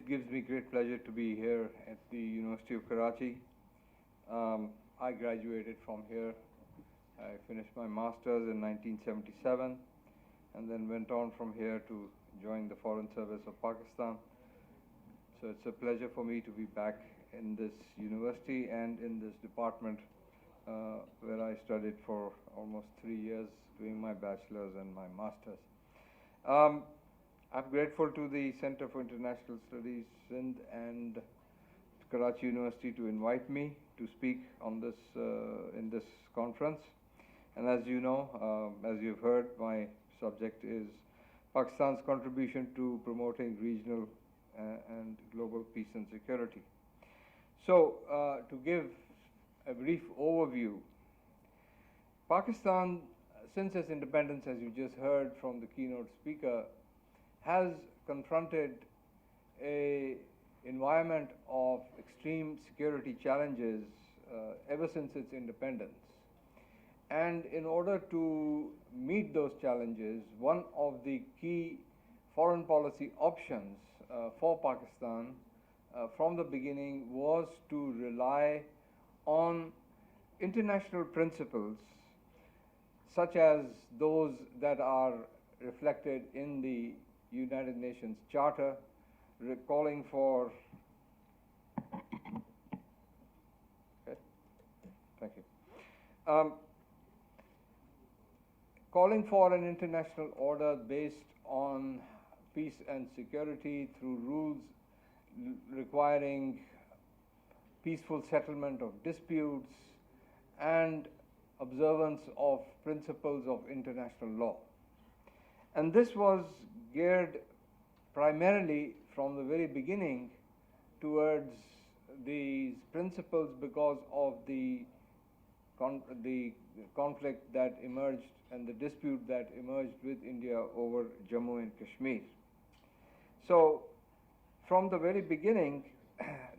it gives me great pleasure to be here at the University of Karachi. I graduated from here. I finished my master's in 1977 and then went on from here to join the Foreign Service of Pakistan. So it's a pleasure for me to be back in this university and in this department where I studied for almost 3 years, doing my bachelor's and my master's. I'm grateful to the Center for International Studies, Sindh, and Karachi University to invite me to speak on this in this conference. And as you know, as you've heard, my subject is Pakistan's contribution to promoting regional and global peace and security. So, to give a brief overview, Pakistan, since its independence, as you just heard from the keynote speaker, has confronted an environment of extreme security challenges ever since its independence. And in order to meet those challenges, one of the key foreign policy options for Pakistan from the beginning was to rely on international principles such as those that are reflected in the United Nations Charter, calling for calling for an international order based on peace and security through rules requiring peaceful settlement of disputes and observance of principles of international law. And this was geared primarily from the very beginning towards these principles because of the conflict that emerged and the dispute that emerged with India over Jammu and Kashmir. So, from the very beginning,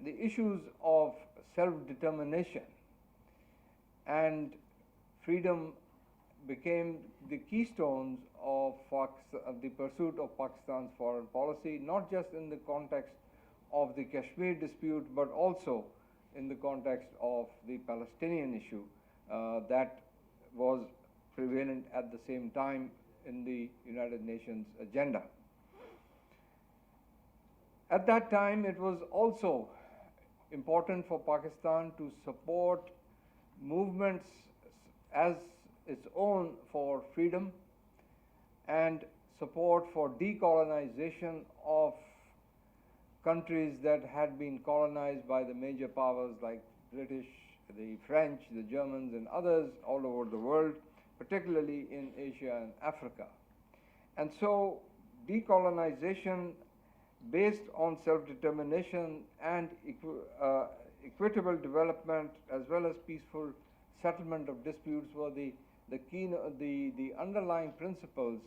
the issues of self-determination and freedom became the keystones of the pursuit of Pakistan's foreign policy, not just in the context of the Kashmir dispute, but also in the context of the Palestinian issue that was prevalent at the same time in the United Nations agenda. At that time, it was also important for Pakistan to support movements as its own for freedom and support for decolonization of countries that had been colonized by the major powers like British, the French, the Germans, and others all over the world, particularly in Asia and Africa. And so decolonization based on self-determination and equitable development as well as peaceful settlement of disputes were the underlying principles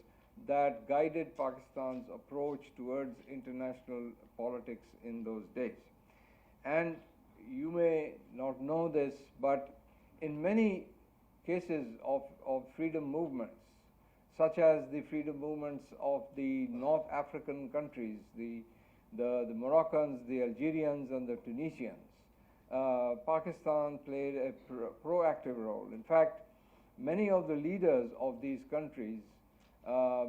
that guided Pakistan's approach towards international politics in those days. And you may not know this, but in many cases of freedom movements, such as the freedom movements of the North African countries, the Moroccans, the Algerians, and the Tunisians, Pakistan played a proactive role. In fact, many of the leaders of these countries,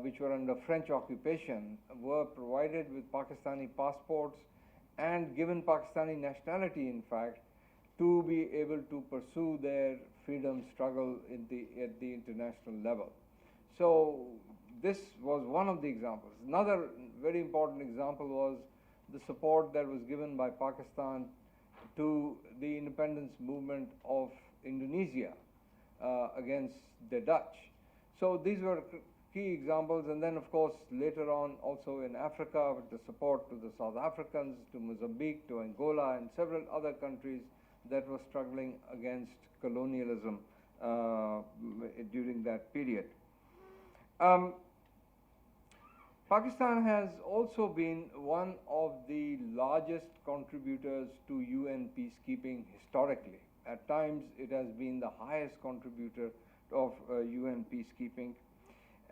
which were under French occupation, were provided with Pakistani passports and given Pakistani nationality, in fact, to be able to pursue their freedom struggle at the international level. So this was one of the examples. Another very important example was the support that was given by Pakistan to the independence movement of Indonesia against the Dutch. So these were key examples, and then of course later on also in Africa with the support to the South Africans, to Mozambique, to Angola, and several other countries that were struggling against colonialism during that period. Pakistan has also been one of the largest contributors to UN peacekeeping historically. At times it has been the highest contributor of UN peacekeeping,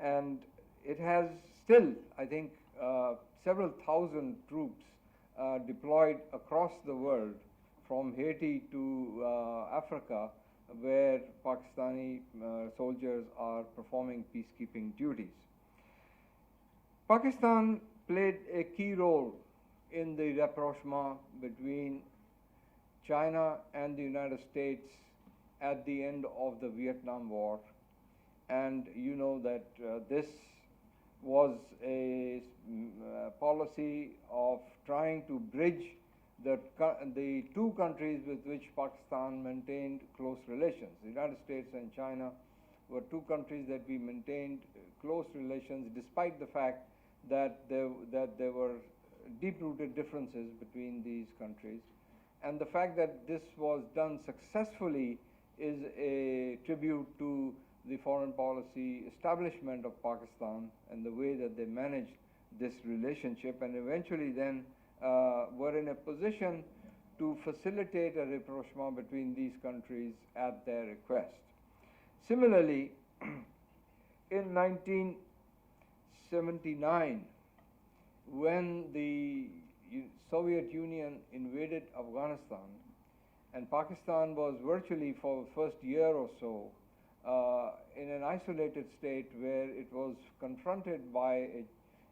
and it has still, I think, several thousand troops deployed across the world, from Haiti to Africa, where Pakistani soldiers are performing peacekeeping duties. Pakistan played a key role in the rapprochement between China and the United States at the end of the Vietnam War. And you know that this was a policy of trying to bridge the two countries with which Pakistan maintained close relations. The United States and China were two countries that we maintained close relations despite the fact that there were deep-rooted differences between these countries. And the fact that this was done successfully is a tribute to the foreign policy establishment of Pakistan and the way that they managed this relationship, and eventually then were in a position to facilitate a rapprochement between these countries at their request. Similarly, in 1979, when the Soviet Union invaded Afghanistan, and Pakistan was virtually for the first year or so in an isolated state where it was confronted by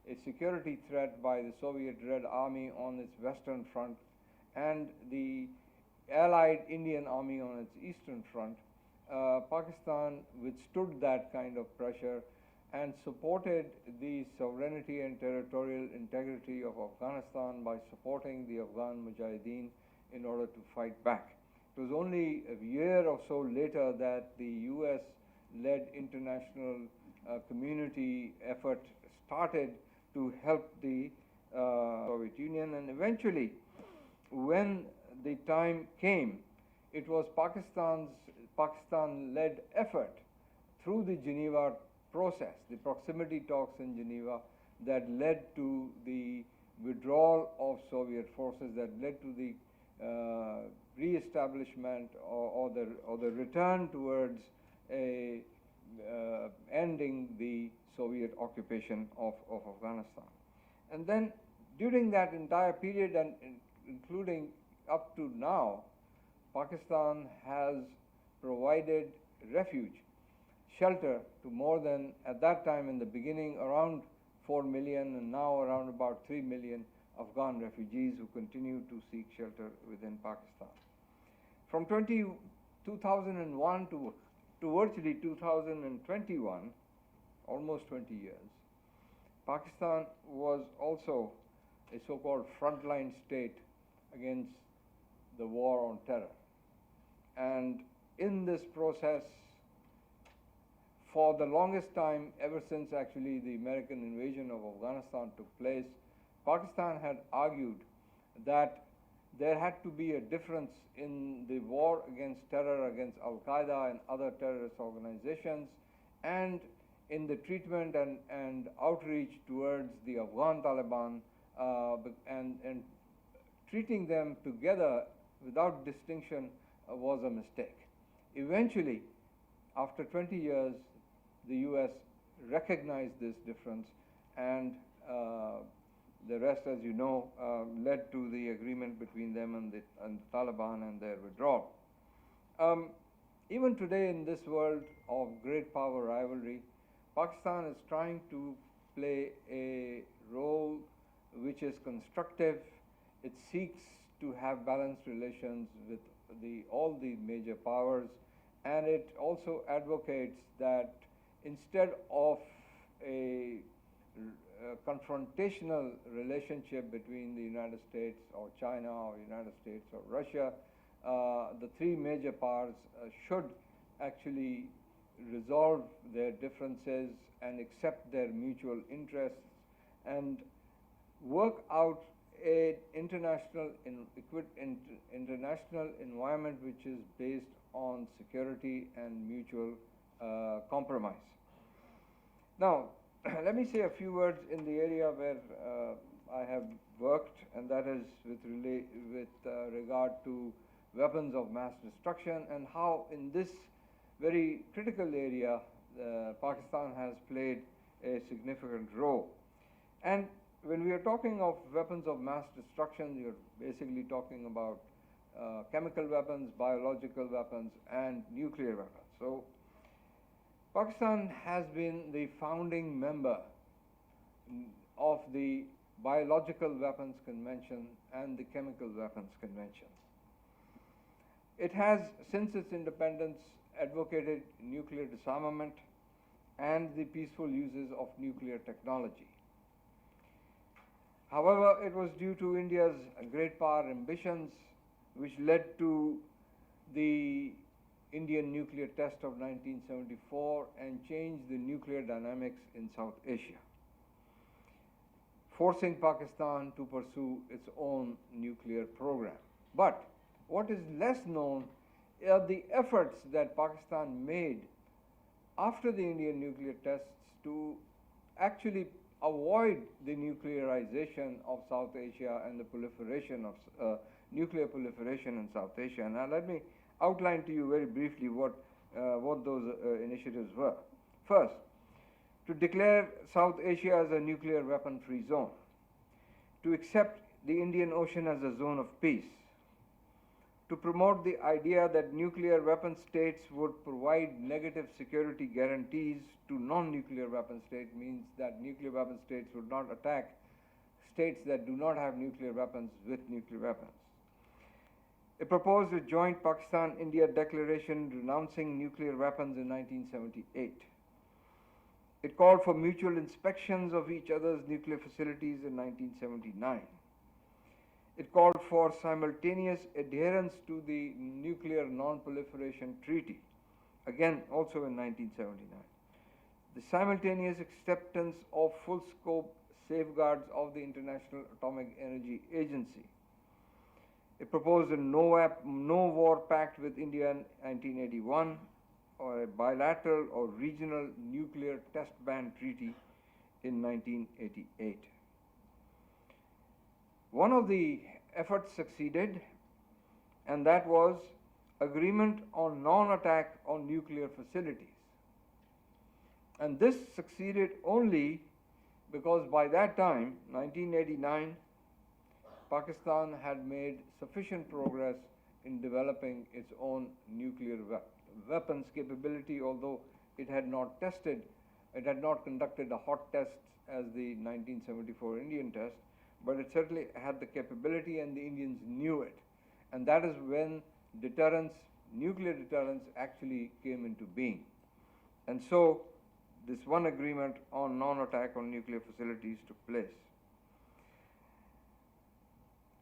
a security threat by the Soviet Red Army on its western front and the allied Indian Army on its eastern front. Pakistan withstood that kind of pressure and supported the sovereignty and territorial integrity of Afghanistan by supporting the Afghan Mujahideen in order to fight back. It was only a year or so later that the US-led international community effort started to help the Soviet Union, and eventually, when the time came, it was Pakistan-led effort through the Geneva process, the proximity talks in Geneva, that led to the withdrawal of Soviet forces, that led to the re-establishment or the return towards ending the Soviet occupation of Afghanistan. And then during that entire period, and including up to now, Pakistan has provided refuge, shelter to more than, at that time in the beginning, around 4 million, and now around about 3 million Afghan refugees who continue to seek shelter within Pakistan. From 2001 to virtually 2021, almost 20 years, Pakistan was also a so-called frontline state against the war on terror. And in this process, for the longest time, ever since actually the American invasion of Afghanistan took place, Pakistan had argued that there had to be a difference in the war against terror, against Al-Qaeda and other terrorist organizations, and in the treatment and outreach towards the Afghan Taliban, and treating them together without distinction was a mistake. Eventually, after 20 years, the US recognized this difference, and the rest, as you know, led to the agreement between them and the Taliban and their withdrawal. Even today, in this world of great power rivalry, Pakistan is trying to play a role which is constructive. It seeks to have balanced relations with all the major powers, and it also advocates that instead of a confrontational relationship between the United States or China or United States or Russia, the three major powers should actually resolve their differences and accept their mutual interests and work out an international environment which is based on security and mutual compromise. Now, let me say a few words in the area where I have worked, and that is with regard to weapons of mass destruction, and how in this very critical area Pakistan has played a significant role. And when we are talking of weapons of mass destruction, you're basically talking about chemical weapons, biological weapons, and nuclear weapons. So Pakistan has been the founding member of the Biological Weapons Convention and the Chemical Weapons Convention. It has, since its independence, advocated nuclear disarmament and the peaceful uses of nuclear technology. However, it was due to India's great power ambitions which led to the Indian nuclear test of 1974 and changed the nuclear dynamics in South Asia, forcing Pakistan to pursue its own nuclear program. But what is less known are the efforts that Pakistan made after the Indian nuclear tests to actually avoid the nuclearization of South Asia and the proliferation of nuclear proliferation in South Asia. Now let me outline to you very briefly what those initiatives were. First, to declare South Asia as a nuclear weapon-free zone, to accept the Indian Ocean as a zone of peace, to promote the idea that nuclear weapon states would provide negative security guarantees to non-nuclear weapon states, means that nuclear weapon states would not attack states that do not have nuclear weapons with nuclear weapons. It proposed a joint Pakistan-India declaration renouncing nuclear weapons in 1978. It called for mutual inspections of each other's nuclear facilities in 1979. It called for simultaneous adherence to the Nuclear Non-Proliferation Treaty, again also in 1979. The simultaneous acceptance of full-scope safeguards of the International Atomic Energy Agency. It proposed a no-war pact with India in 1981, or a bilateral or regional nuclear test ban treaty in 1988. One of the efforts succeeded, and that was agreement on non-attack on nuclear facilities. And this succeeded only because by that time, 1989, Pakistan had made sufficient progress in developing its own nuclear weapons capability, although it had not conducted a hot test as the 1974 Indian test, but it certainly had the capability and the Indians knew it. And that is when deterrence, nuclear deterrence, actually came into being. And so this one agreement on non-attack on nuclear facilities took place.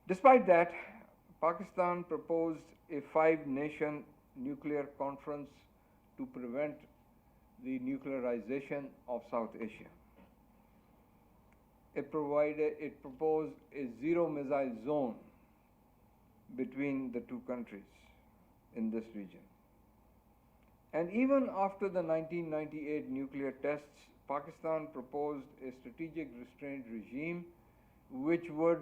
Despite that, Pakistan proposed a 5-nation nuclear conference to prevent the nuclearization of South Asia. It proposed a zero missile zone between the two countries in this region. And even after the 1998 nuclear tests, Pakistan proposed a strategic restraint regime which would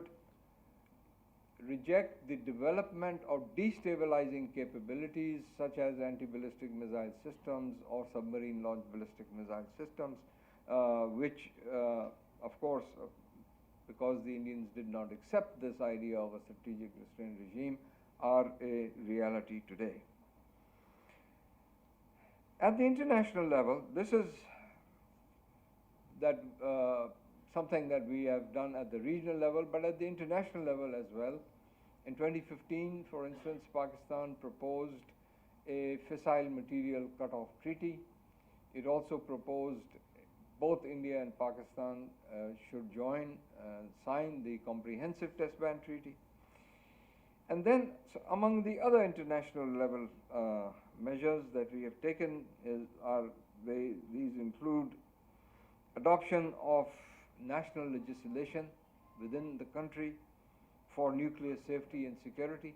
reject the development of destabilizing capabilities such as anti-ballistic missile systems or submarine-launched ballistic missile systems, which, of course, because the Indians did not accept this idea of a strategic restraint regime, are a reality today. At the international level, this is something that we have done at the regional level, but at the international level as well. In 2015, for instance, Pakistan proposed a fissile material cutoff treaty. It also proposed both India and Pakistan should join and sign the Comprehensive Test Ban Treaty. And then, among the other international level measures that we have taken these include adoption of national legislation within the country for nuclear safety and security,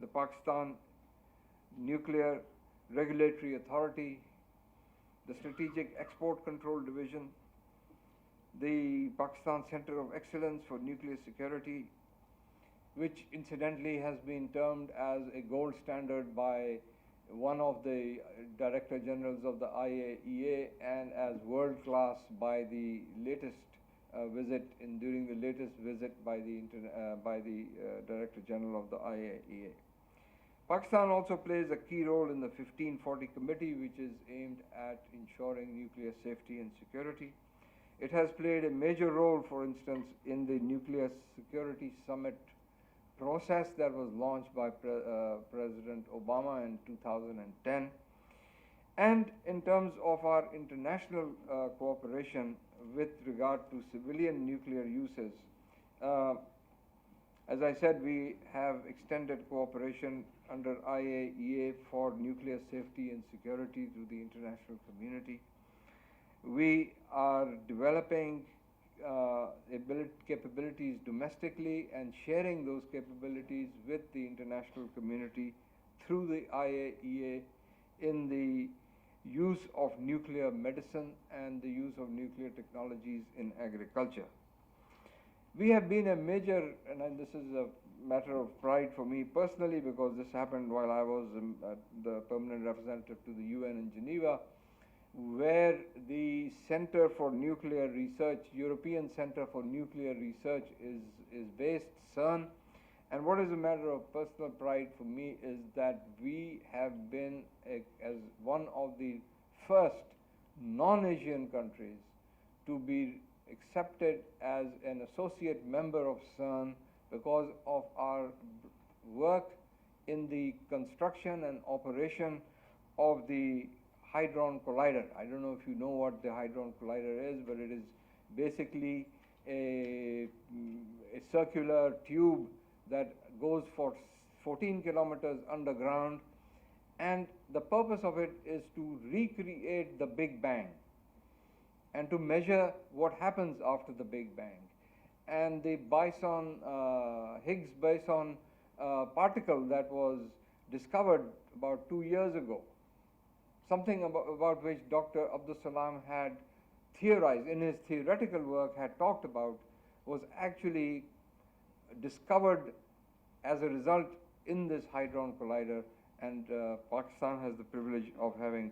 the Pakistan Nuclear Regulatory Authority, the Strategic Export Control Division, the Pakistan Center of Excellence for Nuclear Security, which incidentally has been termed as a gold standard by one of the Director Generals of the IAEA and as world class by the latest visit during the latest visit by the Director General of the IAEA. Pakistan also plays a key role in the 1540 Committee, which is aimed at ensuring nuclear safety and security. It has played a major role, for instance, in the Nuclear Security Summit process that was launched by President Obama in 2010. And in terms of our international cooperation with regard to civilian nuclear uses, as I said, we have extended cooperation under IAEA for nuclear safety and security to the international community. We are developing capabilities domestically and sharing those capabilities with the international community through the IAEA in the use of nuclear medicine and the use of nuclear technologies in agriculture. We have been a major, and this is a matter of pride for me personally, because this happened while I was the permanent representative to the UN in Geneva, where the Center for Nuclear Research, European Center for Nuclear Research is based, CERN. And what is a matter of personal pride for me is that we have been, as one of the first non-Asian countries to be accepted as an associate member of CERN because of our work in the construction and operation of the Hadron Collider. I don't know if you know what the Hadron Collider is, but it is basically a circular tube that goes for 14 kilometers underground, and the purpose of it is to recreate the Big Bang and to measure what happens after the Big Bang. And the Higgs boson particle that was discovered about 2 years ago, something about which Dr. Abdus Salam had theorized, in his theoretical work had talked about, was actually discovered as a result in this Hadron Collider, and Pakistan has the privilege of having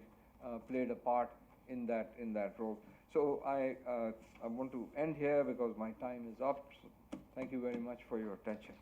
played a part in that role. So I want to end here because my time is up. So thank you very much for your attention.